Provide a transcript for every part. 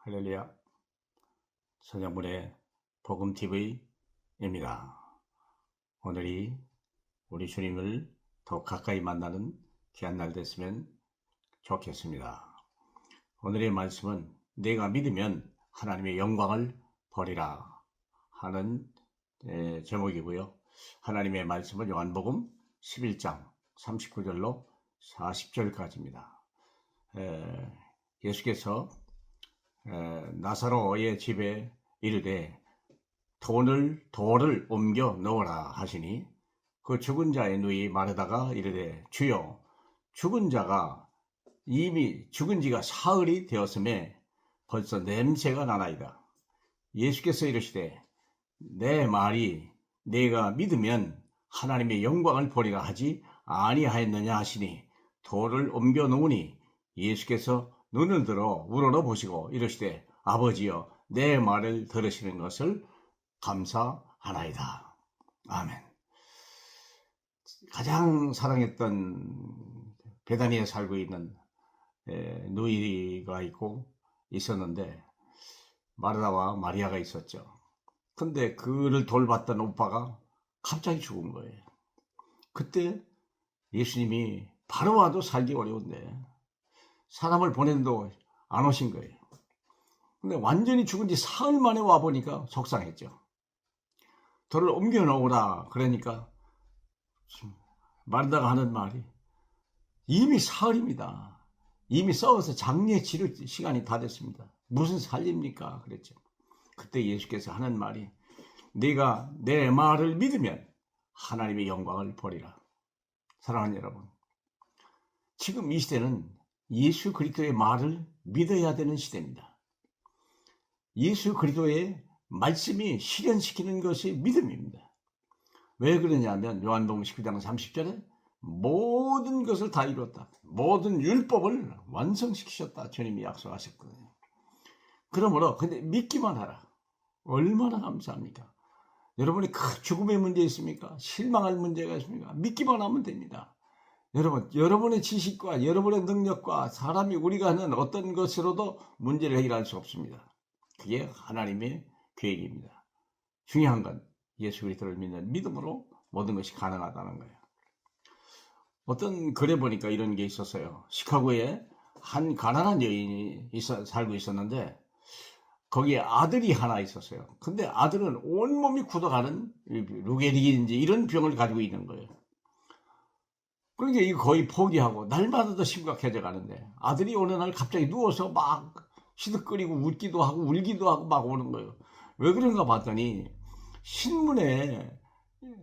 할렐루야. 서정문의 복음TV입니다. 오늘이 우리 주님을 더 가까이 만나는 귀한 날 됐으면 좋겠습니다. 오늘의 말씀은 내가 믿으면 하나님의 영광을 버리라 하는 제목이고요. 하나님의 말씀은 요한복음 11장 39절로 40절까지입니다. 예수께서 나사로의 집에 이르되 돌을 옮겨 넣으라 하시니 그 죽은 자의 누이 마르다가 이르되 주여 죽은 자가 이미 죽은 지가 사흘이 되었음에 벌써 냄새가 나나이다. 예수께서 이르시되 내 말이 내가 믿으면 하나님의 영광을 보리라 하지 아니하였느냐 하시니 돌을 옮겨 놓으니 예수께서 눈을 들어 우러러 보시고 이르시되 아버지여 내 말을 들으시는 것을 감사하나이다. 아멘. 가장 사랑했던 베다니에 살고 있는 누이가 있었는데 마르다와 마리아가 있었죠. 근데 그를 돌봤던 오빠가 갑자기 죽은 거예요. 그때 예수님이 바로 와도 살기 어려운데 사람을 보내도 안 오신 거예요. 근데 완전히 죽은 지 사흘 만에 와보니까 속상했죠. 돌을 옮겨 놓으라 그러니까 마르다가 하는 말이 이미 사흘입니다. 이미 썩어서 장례 치를 시간이 다 됐습니다. 무슨 살립니까? 그랬죠. 그때 예수께서 하는 말이 네가 내 말을 믿으면 하나님의 영광을 보리라. 사랑하는 여러분, 지금 이 시대는 예수 그리스도의 말을 믿어야 되는 시대입니다. 예수 그리스도의 말씀이 실현시키는 것이 믿음입니다. 왜 그러냐면 요한복음 19장 30절에 모든 것을 다 이뤘다. 모든 율법을 완성시키셨다. 주님이 약속하셨거든요. 그러므로 근데 믿기만 하라. 얼마나 감사합니까? 여러분이 큰 죽음의 문제 있습니까? 실망할 문제가 있습니까? 믿기만 하면 됩니다. 여러분의 지식과 여러분의 능력과 사람이 우리가 하는 어떤 것으로도 문제를 해결할 수 없습니다. 그게 하나님의 계획입니다. 중요한 건 예수 그리스도를 믿는 믿음으로 모든 것이 가능하다는 거예요. 어떤 글에 보니까 이런 게 있었어요. 시카고에 한 가난한 여인이 살고 있었는데 거기에 아들이 하나 있었어요. 근데 아들은 온몸이 굳어가는 루게릭인지 이런 병을 가지고 있는 거예요. 그러니까 이거 거의 포기하고 날마다 더 심각해져 가는데 아들이 어느 날 갑자기 누워서 막 시득거리고 웃기도 하고 울기도 하고 막 오는 거예요. 왜 그런가 봤더니 신문에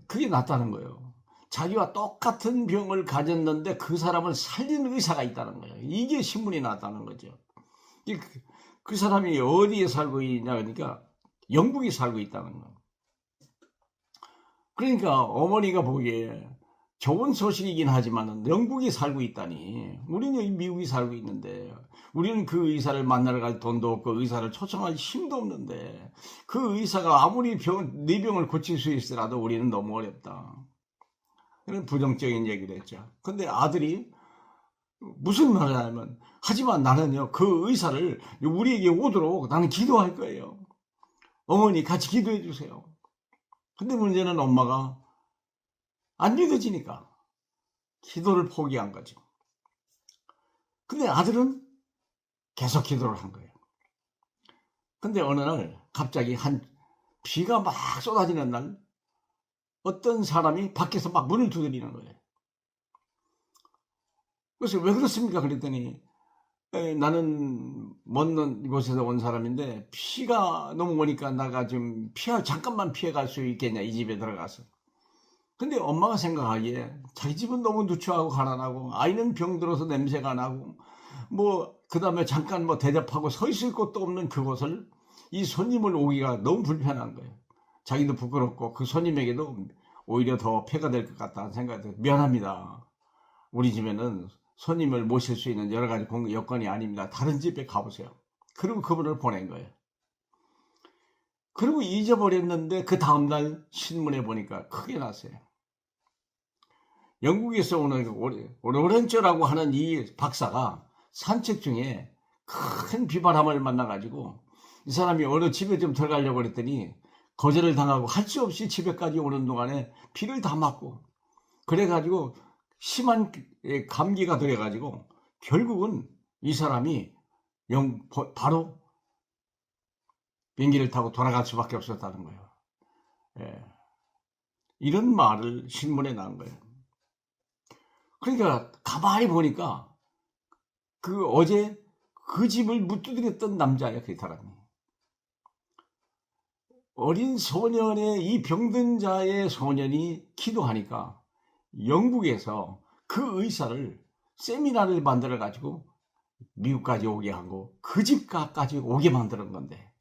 그게 났다는 거예요. 자기와 똑같은 병을 가졌는데 그 사람을 살리는 의사가 있다는 거예요. 이게 신문이 났다는 거죠. 그 사람이 어디에 살고 있냐 그러니까 영국에 살고 있다는 거예요. 그러니까 어머니가 보기에 좋은 소식이긴 하지만 영국에 살고 있다니 우리는 미국에 살고 있는데 우리는 그 의사를 만나러 갈 돈도 없고 의사를 초청할 힘도 없는데 그 의사가 아무리 네 병을 고칠 수 있더라도 우리는 너무 어렵다. 그런 부정적인 얘기를 했죠. 근데 아들이 무슨 말을 하냐면 하지만 나는요 그 의사를 우리에게 오도록 나는 기도할 거예요. 어머니 같이 기도해 주세요. 근데 문제는 엄마가 안 믿어지니까 기도를 포기한 거죠. 근데 아들은 계속 기도를 한 거예요. 근데 어느 날 갑자기 비가 막 쏟아지는 날 어떤 사람이 밖에서 막 문을 두드리는 거예요. 그래서 왜 그렇습니까? 그랬더니 나는 먼 곳에서 온 사람인데 비가 너무 오니까 나가 좀 잠깐만 피해갈 수 있겠냐 이 집에 들어가서. 근데 엄마가 생각하기에 자기 집은 너무 누추하고 가난하고 아이는 병들어서 냄새가 나고 그 다음에 잠깐 대접하고 서 있을 곳도 없는 그곳을 이 손님을 오기가 너무 불편한 거예요. 자기도 부끄럽고 그 손님에게도 오히려 더 폐가 될 것 같다는 생각이 들어요. 미안합니다. 우리 집에는 손님을 모실 수 있는 여러 가지 여건이 아닙니다. 다른 집에 가보세요. 그리고 그분을 보낸 거예요. 그리고 잊어버렸는데 그 다음날 신문에 보니까 크게 났어요. 영국에서 오는 로렌츠라고 하는 이 박사가 산책 중에 큰 비바람을 만나가지고 이 사람이 어느 집에 좀 들어가려고 그랬더니 거절을 당하고 할 수 없이 집에까지 오는 동안에 비를 다 맞고 그래가지고 심한 감기가 들어가지고 결국은 이 사람이 바로 비행기를 타고 돌아갈 수밖에 없었다는 거예요. 예. 이런 말을 신문에 난 거예요. 그러니까 가만히 보니까 어제 그 집을 묻두드렸던 남자야, 그 사람이. 어린 소년의 이 병든 자의 소년이 기도하니까 영국에서 그 의사를 세미나를 만들어 가지고 미국까지 오게 하고 그 집까지 오게 만드는 건데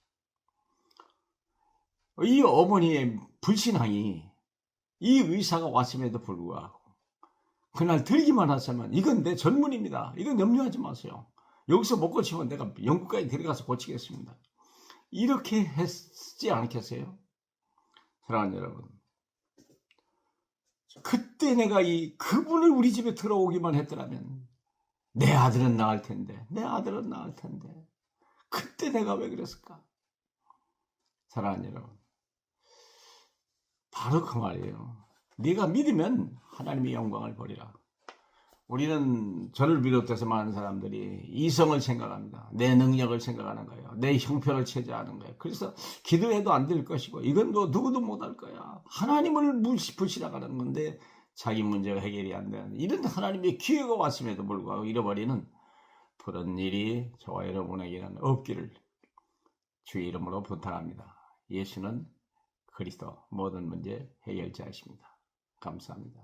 이 어머니의 불신앙이 이 의사가 왔음에도 불구하고 그날 들기만 하시면 이건 내 전문입니다. 이건 염려하지 마세요. 여기서 못 고치면 내가 영국까지 데려가서 고치겠습니다. 이렇게 했지 않겠어요? 사랑하는 여러분. 그때 내가 그분을 우리 집에 들어오기만 했더라면 내 아들은 나을 텐데 그때 내가 왜 그랬을까? 사랑하는 여러분. 바로 그 말이에요. 네가 믿으면 하나님의 영광을 보리라. 우리는 저를 비롯해서 많은 사람들이 이성을 생각합니다. 내 능력을 생각하는 거예요. 내 형편을 체제하는 거예요. 그래서 기도해도 안 될 것이고 이건 너 누구도 못할 거야. 하나님을 불신하는 건데 자기 문제가 해결이 안 되는 이런 하나님의 기회가 왔음에도 불구하고 잃어버리는 그런 일이 저와 여러분에게는 없기를 주의 이름으로 부탁합니다. 예수는 그리스도 모든 문제 해결자이십니다. 감사합니다.